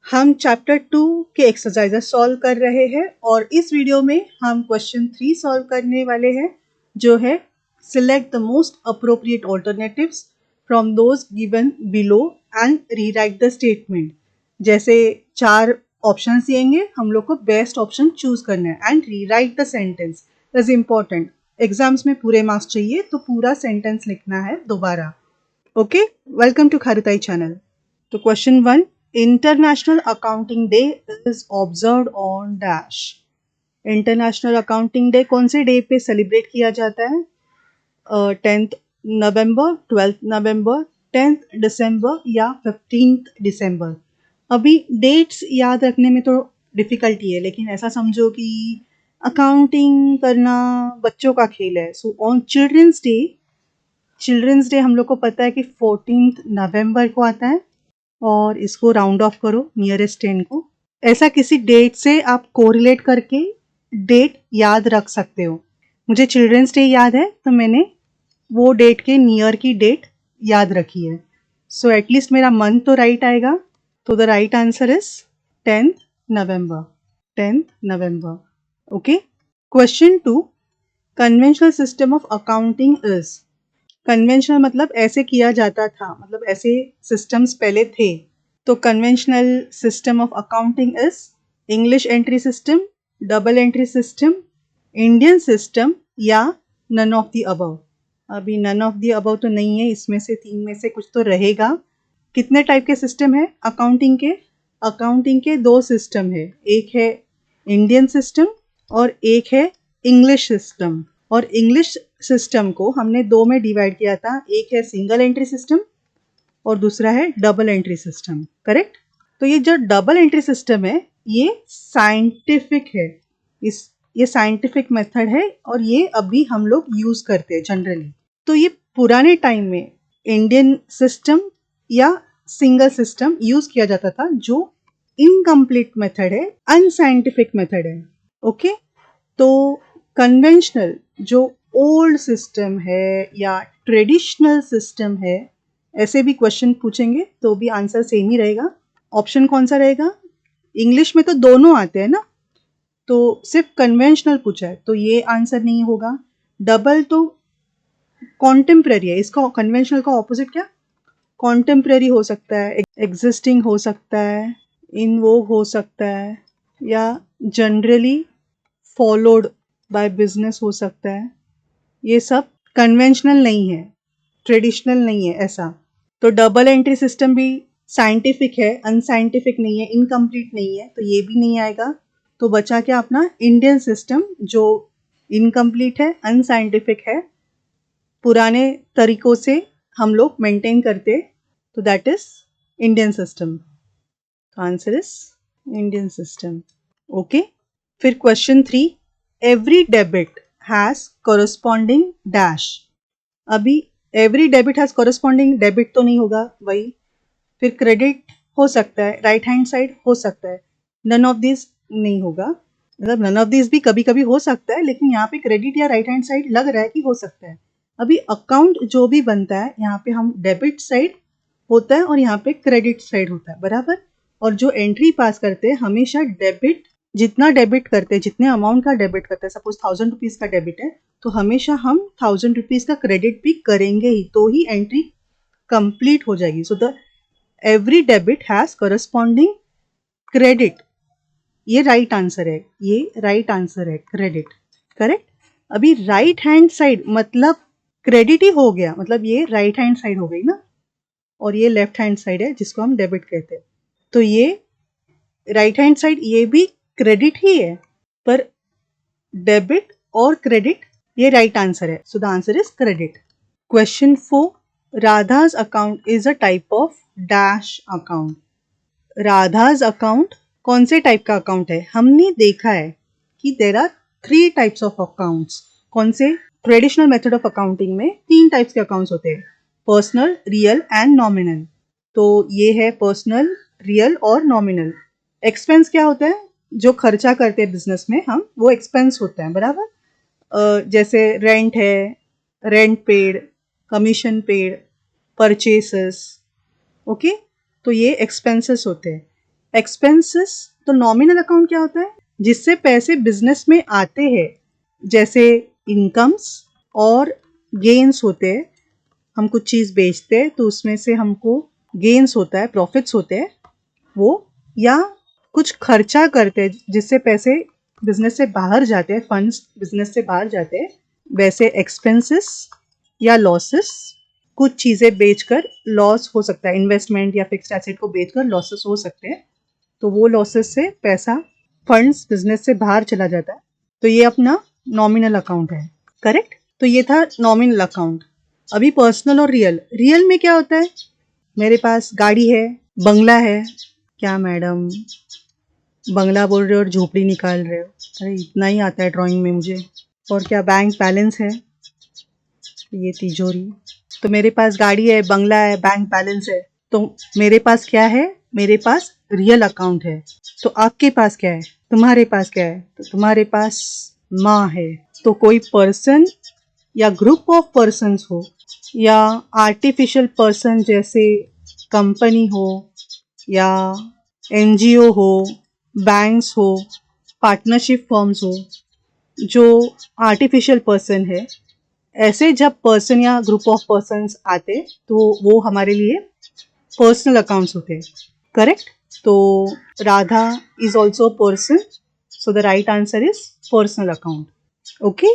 हम चैप्टर 2 के exercises solve कर रहे हैं और इस वीडियो में हम क्वेश्चन 3 सॉल्व करने वाले हैं, जो है select the most appropriate alternatives from those given below and rewrite the statement. जैसे 4 ऑप्शन दिएंगे, हम लोग को बेस्ट ऑप्शन चूज करना है and rewrite the sentence is important. Exams में पूरे मार्क्स चाहिए तो पूरा सेंटेंस लिखना है दोबारा। ओके, वेलकम टू खारुताई चैनल। तो question 1, international accounting day is observed on dash. International accounting day कौन से डे पे सेलिब्रेट किया जाता है? 10th नवंबर, 12th नवंबर, 10th दिसंबर या 15th दिसंबर। अभी डेट्स याद रखने में तो डिफिकल्टी है, लेकिन ऐसा समझो कि अकाउंटिंग करना बच्चों का खेल है। सो ऑन चिल्ड्रंस डे हम लोग को पता है कि 14th नवंबर को आता है, और इसको राउंड ऑफ करो नियरेस्ट 10 को। ऐसा किसी डेट से आप कोरिलेट करके डेट याद रख सकते हो। मुझे चिल्ड्रंस डे याद है तो मैंने वो डेट के नियर की डेट याद रखी है। सो एटलीस्ट मेरा मंथ तो राइट आएगा। तो the right answer is 10th November. 10th November. Okay. Question 2, conventional system of accounting is. Conventional मतलब ऐसे किया जाता था, मतलब ऐसे सिस्टम्स पहले थे। तो conventional system of accounting is English entry system, double entry system, Indian system या नन ऑफ द अबव। अभी नन ऑफ द अबव तो नहीं है, इसमें से 3 में से कुछ तो रहेगा। कितने टाइप के सिस्टम है अकाउंटिंग के? अकाउंटिंग के 2 सिस्टम है, एक है इंडियन सिस्टम और एक है इंग्लिश सिस्टम। और इंग्लिश सिस्टम को हमने 2 में डिवाइड किया था, एक है सिंगल एंट्री सिस्टम और दूसरा है डबल एंट्री सिस्टम। करेक्ट। तो ये जो डबल एंट्री सिस्टम है ये साइंटिफिक है, ये साइंटिफिक मेथड है और ये अभी हम लोग यूज करते हैं जनरली। तो ये पुराने टाइम में इंडियन सिस्टम या सिंगल सिस्टम यूज किया जाता था, जो इनकम्प्लीट मेथड है, अनसाइंटिफिक मेथड है। ओके। तो कन्वेंशनल जो ओल्ड सिस्टम है या ट्रेडिशनल सिस्टम है, ऐसे भी क्वेश्चन पूछेंगे तो भी आंसर सेम ही रहेगा। ऑप्शन कौन सा रहेगा? इंग्लिश में तो दोनों आते हैं ना, तो सिर्फ कन्वेंशनल पूछा है तो ये आंसर नहीं होगा। डबल तो कॉन्टेम्पररी है, इसका कन्वेंशनल का ऑपोजिट क्या? कॉन्टेम्पररी हो सकता है, एग्जिस्टिंग हो सकता है, इन वोग हो सकता है, या जनरली फॉलोड बाय बिजनेस हो सकता है। ये सब कन्वेंशनल नहीं है, ट्रेडिशनल नहीं है ऐसा। तो डबल एंट्री सिस्टम भी साइंटिफिक है, अनसाइंटिफिक नहीं है, इनकम्प्लीट नहीं है, तो ये भी नहीं आएगा। तो बचा क्या अपना इंडियन सिस्टम, जो इनकम्प्लीट है, अनसाइंटिफिक है, पुराने तरीकों से हम लोग मेंटेन करते, तो that is Indian system. Answer is Indian system. Okay. फिर question 3, every debit has corresponding dash. अभी every debit has corresponding debit तो नहीं होगा वही, फिर क्रेडिट हो सकता है, राइट हैंड साइड हो सकता है, नन ऑफ दिस नहीं होगा। मतलब नन ऑफ दिस भी कभी कभी हो सकता है, लेकिन यहाँ पे क्रेडिट या राइट हैंड साइड लग रहा है कि हो सकता है। अभी अकाउंट जो भी बनता है यहाँ पे हम डेबिट साइड होता है और यहाँ पे क्रेडिट साइड होता है, बराबर। और जो एंट्री पास करते हैं हमेशा डेबिट, जितना डेबिट करते हैं, जितने अमाउंट का डेबिट करते हैं, सपोज 1000 रुपीज का डेबिट है तो हमेशा हम 1000 रुपीज का क्रेडिट भी करेंगे ही, तो ही एंट्री कंप्लीट हो जाएगी। So the every debit has corresponding credit, ये राइट आंसर है, ये राइट आंसर है, क्रेडिट। करेक्ट। अभी राइट हैंड साइड मतलब क्रेडिट ही हो गया, मतलब ये राइट हैंड साइड हो गई ना, और ये लेफ्ट हैंड साइड है जिसको हम डेबिट कहते हैं। तो ये राइट हैंड साइड ये भी क्रेडिट ही है, पर डेबिट और क्रेडिट ये राइट आंसर है। So the answer is credit. Question 4, Radha's account is a type of dash account. Radha's account कौन से टाइप का अकाउंट है? हमने देखा है कि there are 3 types of accounts. कौन से? ट्रेडिशनल मेथड ऑफ अकाउंटिंग में 3 टाइप्स के अकाउंट्स होते हैं, पर्सनल, रियल एंड नॉमिनल। तो ये है पर्सनल, रियल और नॉमिनल। एक्सपेंस क्या होता है? जो खर्चा करते हैं बिजनेस में हम, वो एक्सपेंस होता है, बराबर। जैसे रेंट है, rent paid, commission paid, purchases. Okay. तो ये एक्सपेंसेस होते हैं। एक्सपेंसेस, तो नॉमिनल अकाउंट क्या होता है? जिससे पैसे बिजनेस में आते हैं, जैसे इनकम्स और गेन्स होते हैं। हम कुछ चीज़ बेचते हैं तो उसमें से हमको गेन्स होता है, प्रॉफिट्स होते हैं वो, या कुछ खर्चा करते हैं जिससे पैसे बिजनेस से बाहर जाते हैं, फंड्स बिजनेस से बाहर जाते हैं, वैसे एक्सपेंसेस या लॉसेस। कुछ चीज़ें बेचकर लॉस हो सकता है, इन्वेस्टमेंट या फिक्स्ड एसेट को बेचकर लॉसेस हो सकते हैं, तो वो लॉसेस से पैसा, फंड्स बिजनेस से बाहर चला जाता है, तो ये अपना नॉमिनल अकाउंट है। करेक्ट? तो ये था नॉमिनल अकाउंट। अभी पर्सनल और रियल। रियल में क्या होता है? मेरे पास गाड़ी है, बंगला है। क्या मैडम, बंगला बोल रहे हो और झोपड़ी निकाल रहे हो? अरे इतना ही आता है ड्राइंग में मुझे। और क्या बैंक बैलेंस है, ये तिजोरी। तो मेरे पास गाड़ी है, बंगला है, बैंक बैलेंस है, तो मेरे पास क्या है? मेरे पास रियल अकाउंट है। तो आपके पास क्या है? तुम्हारे पास क्या है? तो तुम्हारे पास माँ है। तो कोई पर्सन या ग्रुप ऑफ पर्सन्स हो, या आर्टिफिशियल पर्सन जैसे कंपनी हो, या एनजीओ हो, बैंक्स हो, पार्टनरशिप फर्म्स हो, जो आर्टिफिशियल पर्सन है, ऐसे जब पर्सन या ग्रुप ऑफ पर्सन्स आते तो वो हमारे लिए पर्सनल अकाउंट्स होते हैं। करेक्ट? तो Radha is also person, so the right answer is personal account. Okay,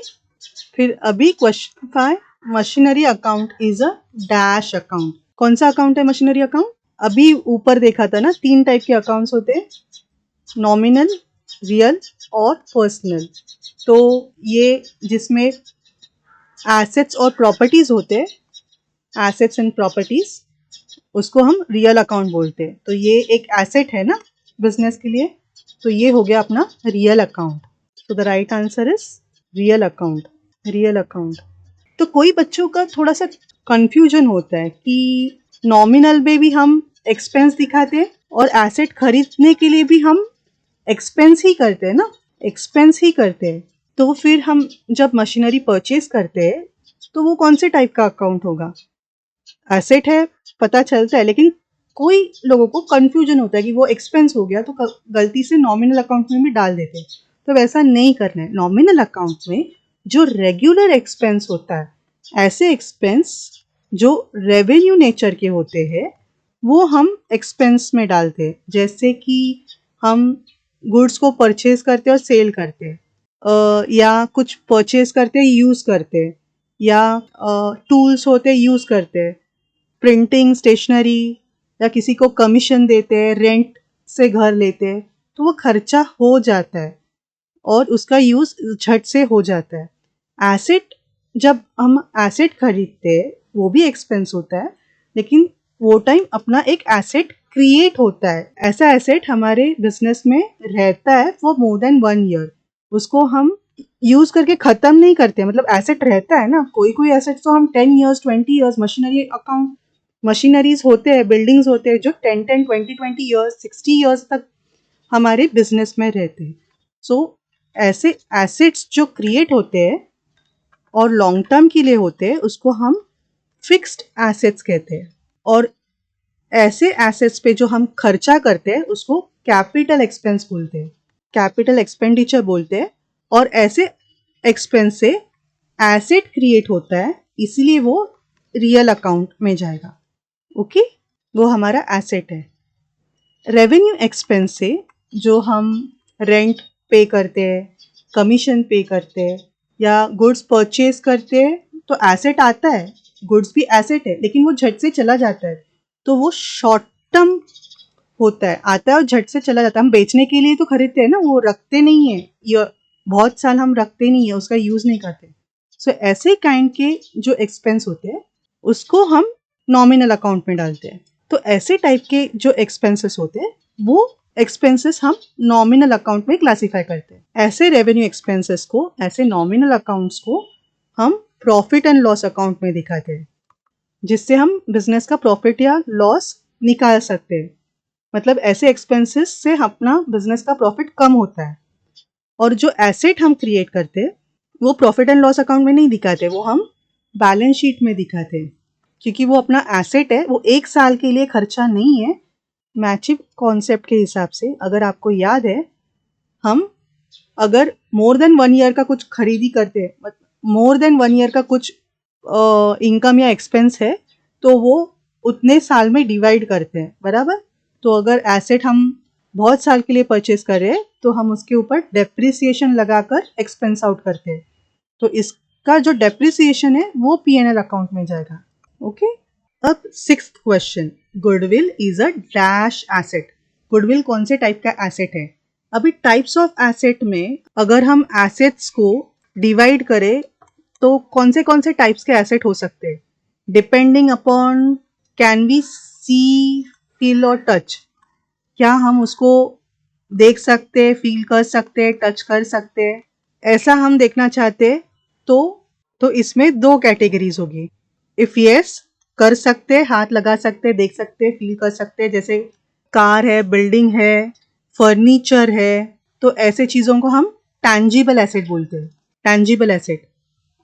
फिर अभी question 5, machinery account is a dash account. कौन सा अकाउंट है मशीनरी अकाउंट? अभी ऊपर देखा था ना, 3 टाइप के अकाउंट्स होते हैं, नॉमिनल, रियल और पर्सनल। तो ये जिसमें एसेट्स और प्रॉपर्टीज होते हैं, एसेट्स एंड प्रॉपर्टीज, उसको हम रियल अकाउंट बोलते हैं। तो ये एक एसेट है ना बिजनेस के लिए, तो ये हो गया अपना रियल अकाउंट। तो the right answer is real account. Real account. तो कोई बच्चों का थोड़ा सा कंफ्यूजन होता है कि नॉमिनल में भी हम एक्सपेंस दिखाते हैं और एसेट खरीदने के लिए भी हम एक्सपेंस ही करते हैं ना, एक्सपेंस ही करते हैं। तो फिर हम जब मशीनरी परचेज करते हैं तो वो कौन से टाइप का अकाउंट होगा? एसेट है, पता चलता है, लेकिन कोई लोगों को कंफ्यूजन होता है कि वो एक्सपेंस हो गया तो गलती से नॉमिनल अकाउंट में भी डाल देते हैं। तो वैसा नहीं करना है। नॉमिनल अकाउंट में जो रेगुलर एक्सपेंस होता है, ऐसे एक्सपेंस जो रेवेन्यू नेचर के होते हैं, वो हम एक्सपेंस में डालते हैं। जैसे कि हम गुड्स को परचेज करते हैं और सेल करते हैं, या कुछ परचेज करते हैं, यूज़ करते हैं, या टूल्स होते हैं, यूज़ करते हैं, प्रिंटिंग, स्टेशनरी, या किसी को कमीशन देते हैं, रेंट से घर लेते हैं, तो वो खर्चा हो जाता है और उसका यूज़ झट से हो जाता है। एसेट, जब हम एसेट खरीदते हैं वो भी एक्सपेंस होता है, लेकिन वो टाइम अपना एक एसेट क्रिएट होता है। ऐसा एसेट हमारे बिजनेस में रहता है फॉर मोर देन 1 ईयर। उसको हम यूज करके खत्म नहीं करते, मतलब एसेट रहता है ना। कोई कोई एसेट तो हम 10 years, 20 years, machinery account, machineries होते हैं, बिल्डिंग्स होते हैं जो 10 20 ईयर्स, 60 ईयर्स तक हमारे बिजनेस में रहते हैं। सो ऐसे एसेट्स जो क्रिएट होते हैं और लॉन्ग टर्म के लिए होते हैं, उसको हम फिक्स्ड एसेट्स कहते हैं। और ऐसे एसेट्स पे जो हम खर्चा करते हैं उसको कैपिटल एक्सपेंस बोलते हैं, कैपिटल एक्सपेंडिचर बोलते हैं। और ऐसे एक्सपेंस से एसेट क्रिएट होता है, इसीलिए वो रियल अकाउंट में जाएगा। ओके, वो हमारा एसेट है। रेवेन्यू एक्सपेंस से जो हम रेंट पे करते हैं, कमीशन पे करते हैं, या गुड्स परचेज करते हैं, तो एसेट आता है, गुड्स भी एसेट है, लेकिन वो झट से चला जाता है, तो वो शॉर्ट टर्म होता है, आता है और झट से चला जाता है। हम बेचने के लिए तो खरीदते हैं ना, वो रखते नहीं है, ये बहुत साल हम रखते नहीं है, उसका यूज नहीं करते। सो ऐसे काइंड के जो एक्सपेंस होते हैं उसको हम नॉमिनल अकाउंट में डालते हैं। तो ऐसे टाइप के जो एक्सपेंसेस होते हैं वो एक्सपेंसेस हम नॉमिनल अकाउंट में क्लासीफाई करते हैं। ऐसे रेवेन्यू एक्सपेंसेस को, ऐसे नॉमिनल अकाउंट्स को हम प्रॉफिट एंड लॉस अकाउंट में दिखाते हैं, जिससे हम बिजनेस का प्रॉफिट या लॉस निकाल सकते हैं। मतलब ऐसे एक्सपेंसेस से अपना बिजनेस का प्रॉफिट कम होता है। और जो एसेट हम क्रिएट करते हैं वो प्रॉफिट एंड लॉस अकाउंट में नहीं दिखाते, वो हम बैलेंस शीट में दिखाते हैं, क्योंकि वो अपना एसेट है, वो 1 साल के लिए खर्चा नहीं है, मैचिंग कॉन्सेप्ट के हिसाब से अगर आपको याद है, हम अगर मोर देन 1 ईयर का कुछ खरीदी करते हैं, मोर देन 1 ईयर का कुछ इनकम या एक्सपेंस है, तो वो उतने साल में डिवाइड करते हैं, बराबर। तो अगर एसेट हम बहुत साल के लिए परचेज कर रहे हैं तो हम उसके ऊपर डेप्रिसिएशन लगाकर एक्सपेंस आउट करते हैं। तो इसका जो डेप्रिसिएशन है वो P&L अकाउंट में जाएगा। ओके। अब 6th question, goodwill is a dash asset. Goodwill कौन से टाइप का एसेट है? अभी टाइप्स ऑफ एसेट में अगर हम एसेट्स को डिवाइड करें तो कौन से टाइप्स के एसेट हो सकते हैं? Depending upon can we see, feel और टच। क्या हम उसको देख सकते हैं, फील कर सकते हैं, टच कर सकते हैं? ऐसा हम देखना चाहते हैं तो इसमें 2 कैटेगरीज होगी। इफ यस, कर सकते हैं, हाथ लगा सकते हैं, देख सकते हैं, फील कर सकते हैं, जैसे कार है, बिल्डिंग है, फर्नीचर है, तो ऐसे चीज़ों को हम टैंजिबल एसेट बोलते हैं, टैंजिबल एसेट।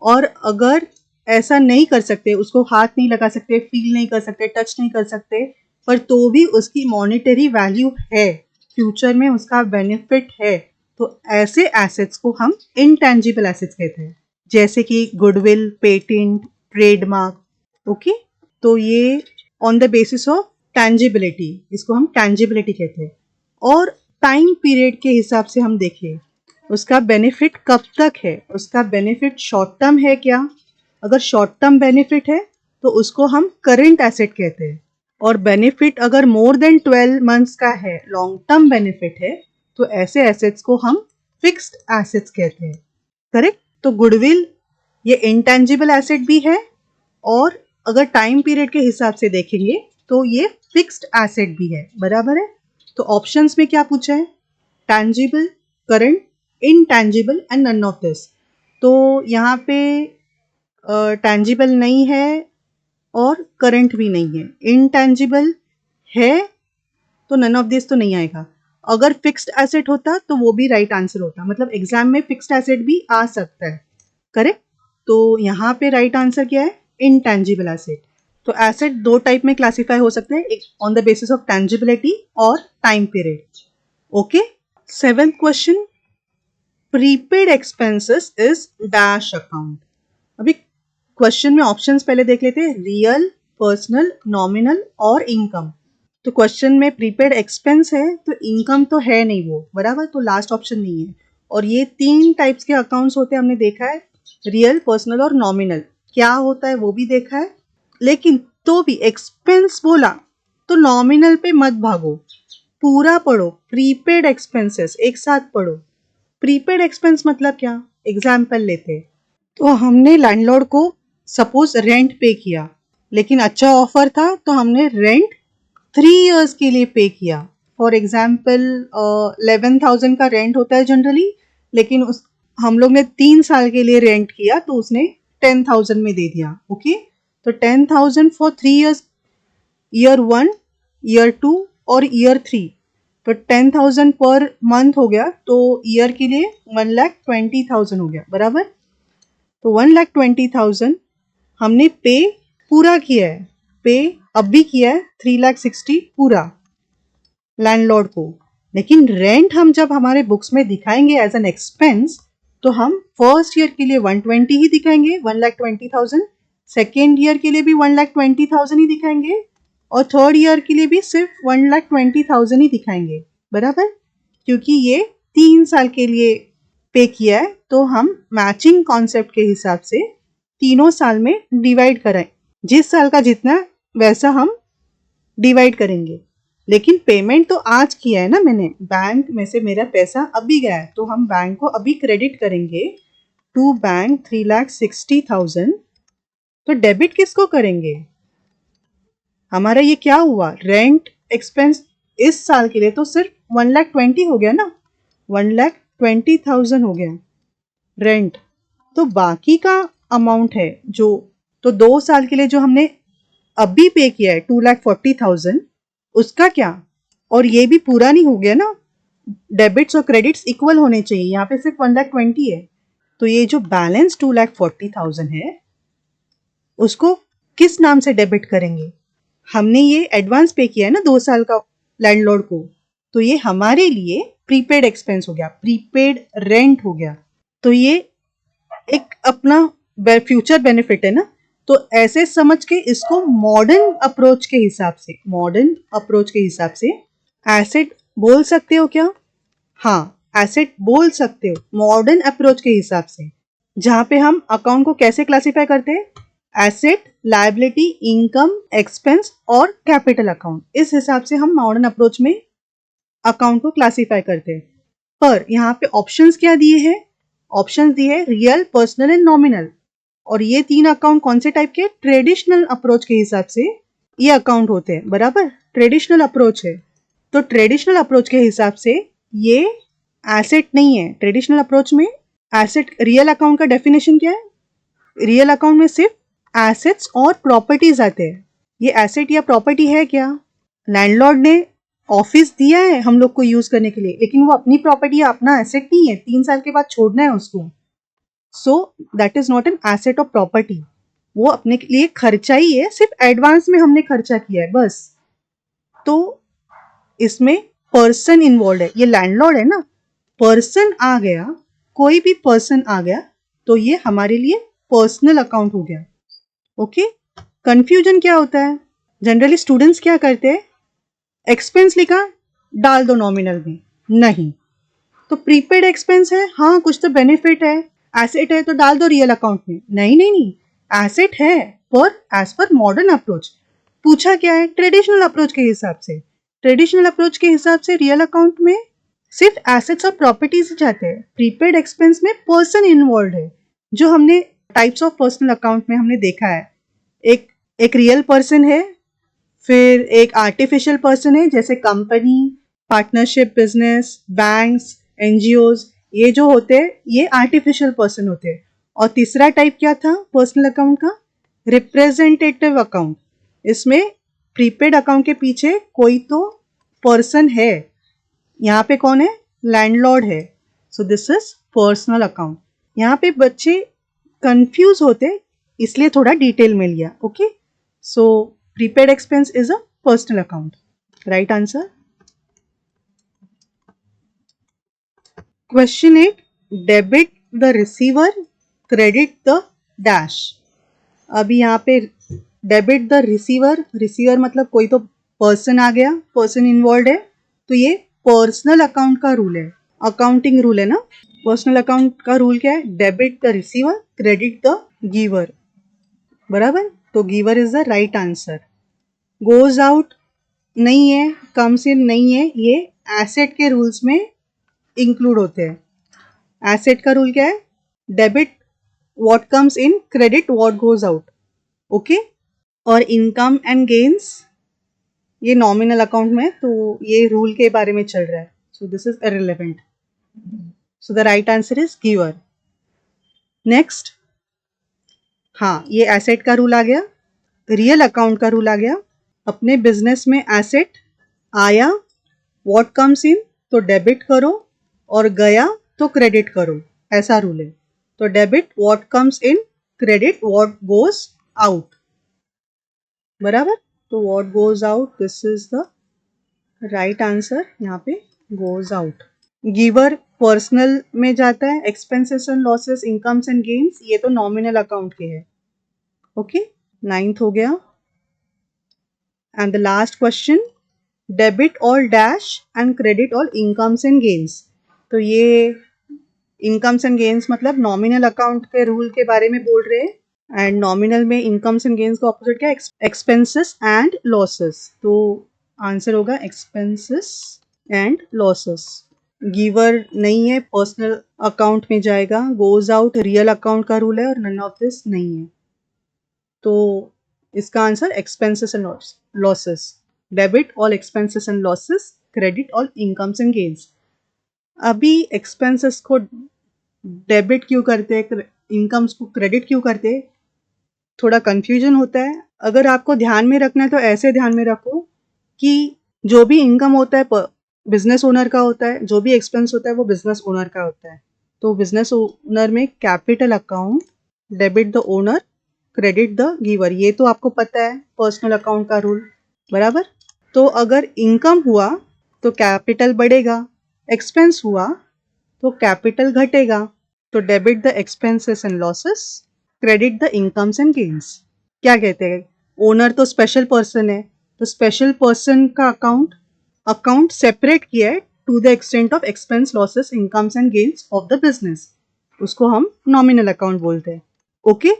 और अगर ऐसा नहीं कर सकते, उसको हाथ नहीं लगा सकते, फील नहीं कर सकते, टच नहीं कर सकते, पर तो भी उसकी मॉनेटरी वैल्यू है, फ्यूचर में उसका बेनिफिट है, तो ऐसे एसेट्स को हम इनटैंजिबल एसेट्स कहते हैं, जैसे कि गुडविल, पेटेंट, ट्रेडमार्क। ओके, तो ये ऑन द बेसिस ऑफ टैंजिबिलिटी, इसको हम टैंजिबिलिटी कहते हैं। और टाइम पीरियड के हिसाब से हम देखें उसका बेनिफिट कब तक है, उसका बेनिफिट शॉर्ट टर्म है क्या? अगर शॉर्ट टर्म बेनिफिट है तो उसको हम करेंट एसेट कहते हैं, और बेनिफिट अगर मोर देन 12 मंथ्स का है, लॉन्ग टर्म बेनिफिट है, तो ऐसे एसेट्स को हम फिक्स्ड एसेट्स कहते हैं। करेक्ट? तो गुडविल ये इंटेंजिबल एसेट भी है, और अगर टाइम पीरियड के हिसाब से देखेंगे तो ये फिक्स्ड एसेट भी है, बराबर है। तो ऑप्शंस में क्या पूछा है? Tangible, current, intangible and none of this. तो यहाँ पे टैंजिबल नहीं है और करंट भी नहीं है, इनटैंजिबल है, तो नन ऑफ दिस तो नहीं आएगा। अगर फिक्स्ड एसेट होता तो वो भी राइट आंसर होता, मतलब एग्जाम में फिक्स्ड एसेट भी आ सकता है। करेक्ट? तो यहाँ पे राइट आंसर क्या है? Intangible asset. तो एसेट 2 टाइप में क्लासिफाई हो सकते हैं, एक ऑन द बेसिस ऑफ टैंजिबिलिटी और time period. Okay. 7th question, prepaid expenses is dash account. अभी क्वेश्चन में ऑप्शंस पहले देख लेते हैं, रियल, पर्सनल, नॉमिनल और इनकम। तो क्वेश्चन में प्रीपेड एक्सपेंस है तो इनकम तो है नहीं वो, बराबर, तो लास्ट ऑप्शन नहीं है। और ये 3 टाइप्स के अकाउंट्स होते हैं, हमने देखा है, रियल, पर्सनल और नॉमिनल। क्या होता है वो भी देखा है, लेकिन तो भी एक्सपेंस बोला तो नॉमिनल पे मत भागो, पूरा पढ़ो, प्रीपेड एक्सपेंसेस एक साथ पढ़ो। प्रीपेड एक्सपेंस मतलब क्या? एग्जाम्पल लेते, तो हमने लैंडलॉर्ड को सपोज रेंट पे किया, लेकिन अच्छा ऑफर था तो हमने रेंट 3 इयर्स के लिए पे किया। फॉर एग्जाम्पल 11,000 का रेंट होता है जनरली, लेकिन हम लोग ने 3 साल के लिए रेंट किया तो उसने 10,000 में दे दिया। ओके, तो 10,000 फॉर 3 इयर्स, ईयर 1, ईयर 2 और ईयर 3, तो 10,000 पर मंथ हो गया, तो ईयर के लिए 1,20,000 हो गया, बराबर। तो 1,20,000 हमने पे पूरा किया है, पे अब भी किया है 3,60,000 पूरा लैंडलॉर्ड को। लेकिन रेंट हम जब हमारे बुक्स में दिखाएंगे एज एन एक्सपेंस, तो हम फर्स्ट ईयर के लिए 120 ही दिखाएंगे, 1,20,000, सेकेंड ईयर के लिए भी 1,20,000 ही दिखाएंगे, और थर्ड ईयर के लिए भी सिर्फ 1,20,000 ही दिखाएंगे, बराबर, क्योंकि ये 3 साल के लिए पे किया है, तो हम मैचिंग कॉन्सेप्ट के हिसाब से तीनों साल में डिवाइड करें, जिस साल का जितना वैसा हम डिवाइड करेंगे। लेकिन पेमेंट तो आज किया है ना मैंने, बैंक में से मेरा पैसा अभी गया है, तो हम बैंक को अभी क्रेडिट करेंगे टू बैंक 3,60,000। तो डेबिट किसको करेंगे? हमारा ये क्या हुआ, रेंट एक्सपेंस इस साल के लिए तो सिर्फ 1,20,000 हो गया ना, 1,20,000 हो गया रेंट। तो बाकी का अमाउंट है जो, तो 2 साल के लिए जो हमने अभी पे किया है 2,40,000, उसका क्या? और ये भी पूरा नहीं हो गया ना, डेबिट्स और क्रेडिट्स इक्वल होने चाहिए, यहाँ पे सिर्फ 1,20,000 है, तो ये जो बैलेंस 2,40,000 है उसको किस नाम से डेबिट करेंगे? हमने ये एडवांस पे किया है ना 2 साल का लैंडलॉर्ड को, तो ये हमारे लिए प्रीपेड एक्सपेंस हो गया, प्रीपेड रेंट हो गया। तो ये एक अपना फ्यूचर बेनिफिट है ना। तो ऐसे समझ के इसको मॉडर्न अप्रोच के हिसाब से एसेट बोल सकते हो क्या? हाँ, एसेट बोल सकते हो मॉडर्न अप्रोच के हिसाब से, जहां पे हम अकाउंट को कैसे क्लासिफाई करते हैं, एसेट, लायबिलिटी, इनकम, एक्सपेंस और कैपिटल अकाउंट। इस हिसाब से हम मॉडर्न अप्रोच में अकाउंट को क्लासिफाई करते हैं। पर यहाँ पे ऑप्शंस क्या दिए हैं? ऑप्शंस दिए हैं रियल, पर्सनल एंड नॉमिनल। और ये 3 अकाउंट कौन से टाइप के? ट्रेडिशनल अप्रोच के हिसाब से ये अकाउंट होते हैं, बराबर। ट्रेडिशनल अप्रोच है, तो ट्रेडिशनल अप्रोच के हिसाब से ये एसेट नहीं है। ट्रेडिशनल अप्रोच में एसेट, रियल अकाउंट का डेफिनेशन क्या है? रियल अकाउंट में सिर्फ एसेट्स और प्रॉपर्टीज आते हैं। ये एसेट या प्रॉपर्टी है क्या? लैंडलॉर्ड ने ऑफिस दिया है हम लोग को यूज करने के लिए, लेकिन वो अपनी प्रॉपर्टी या अपना एसेट नहीं है, 3 साल के बाद छोड़ना है उसको। So that is not an asset of property, वो अपने लिए खर्चा ही है, सिर्फ एडवांस में हमने खर्चा किया है बस। तो इसमें पर्सन इन्वॉल्व है, ये लैंडलॉर्ड है ना, पर्सन आ गया, कोई भी पर्सन आ गया तो ये हमारे लिए पर्सनल अकाउंट हो गया। ओके, कंफ्यूजन क्या होता है? जनरली स्टूडेंट्स क्या करते हैं, एक्सपेंस लिखा, डाल दो नॉमिनल में, नहीं। तो प्रीपेड एक्सपेंस है, हाँ कुछ तो बेनिफिट है, एसेट है तो डाल दो रियल अकाउंट में, नहीं नहीं नहीं, एसेट है पर एज पर मॉडर्न अप्रोच। पूछा क्या है? ट्रेडिशनल अप्रोच के हिसाब से। ट्रेडिशनल अप्रोच के हिसाब से रियल अकाउंट में सिर्फ एसेट्स और प्रॉपर्टीज जाते हैं, प्रीपेड एक्सपेंस में पर्सन इन्वॉल्व है, जो हमने टाइप्स ऑफ पर्सनल अकाउंट में हमने देखा है। एक रियल पर्सन है, फिर एक आर्टिफिशियल पर्सन है, जैसे company, partnership business, banks, NGOs, ये जो होते हैं ये आर्टिफिशियल पर्सन होते हैं। और तीसरा टाइप क्या था पर्सनल अकाउंट का? Representative account. इसमें प्रीपेड अकाउंट के पीछे कोई तो पर्सन है, यहाँ पे कौन है? लैंडलॉर्ड है। So this is personal account. यहाँ पे बच्चे कंफ्यूज होते, इसलिए थोड़ा डिटेल में लिया। Okay, so prepaid expense is a personal account, right answer. Question 8, debit the receiver, credit the dash. अभी यहाँ पे डेबिट द रिसीवर, रिसीवर मतलब कोई तो पर्सन आ गया, पर्सन इन्वॉल्व है, तो ये पर्सनल अकाउंट का रूल है, अकाउंटिंग रूल है ना। पर्सनल अकाउंट का रूल क्या है? Debit the receiver, credit the giver, बराबर। तो giver is the right answer. Goes out नहीं है, कम्स इन नहीं है, ये एसेट के रूल्स में इंक्लूड होते हैं। एसेट का रूल क्या है? Debit what comes in, credit what goes out. Okay, और इनकम एंड गेन्स ये नॉमिनल अकाउंट में, तो ये रूल के बारे में चल रहा है, so this is irrelevant. So the right answer is giver. Next, हाँ ये एसेट का रूल आ गया, रियल अकाउंट का रूल आ गया। अपने बिजनेस में एसेट आया, व्हाट कम्स इन तो डेबिट करो, और गया तो क्रेडिट करो, ऐसा रूल है। तो debit what comes in, credit what goes out, बराबर। तो what goes out, this is the right answer, यहाँ पे गोज आउट। गिवर पर्सनल में जाता है, expenses and losses, incomes and gains ये तो नॉमिनल अकाउंट के है। ओके, 9th हो गया। And the last question, debit all dash and credit all incomes and gains. तो ये इनकम्स एंड गेन्स मतलब नॉमिनल अकाउंट के रूल के बारे में बोल रहे हैं, एंड नॉमिनल में इनकम्स एंड गेन्स का ऑपोजिट क्या है? Expenses and losses. तो आंसर होगा एक्सपेंसेस एंड लॉसेस। गिवर नहीं है, पर्सनल अकाउंट में जाएगा। गोज आउट रियल अकाउंट का रूल है, और नन ऑफ दिस नहीं है, तो इसका answer expenses and losses. Debit all expenses and losses, credit all incomes and gains. अभी एक्सपेंसेस को डेबिट क्यों करते हैं, इनकम्स को क्रेडिट क्यों करते हैं, थोड़ा कंफ्यूजन होता है। अगर आपको ध्यान में रखना है तो ऐसे ध्यान में रखो कि जो भी इनकम होता है बिजनेस ओनर का होता है, जो भी एक्सपेंस होता है वो बिजनेस ओनर का होता है। तो बिजनेस ओनर में capital account, debit the owner, credit the giver, ये तो आपको पता है पर्सनल अकाउंट का रूल, बराबर। तो अगर इनकम हुआ तो कैपिटल बढ़ेगा, एक्सपेंस हुआ तो कैपिटल घटेगा। तो debit the expenses and losses, credit the incomes and gains. क्या कहते हैं, ओनर तो स्पेशल पर्सन है, तो स्पेशल पर्सन का अकाउंट सेपरेट किया है to the extent of expense, losses, incomes and gains of the business. उसको हम नॉमिनल अकाउंट बोलते हैं। ओके,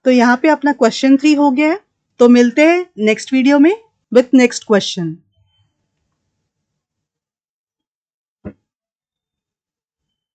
तो यहाँ पे अपना क्वेश्चन 3 हो गया है। तो मिलते हैं नेक्स्ट वीडियो में विथ नेक्स्ट क्वेश्चन।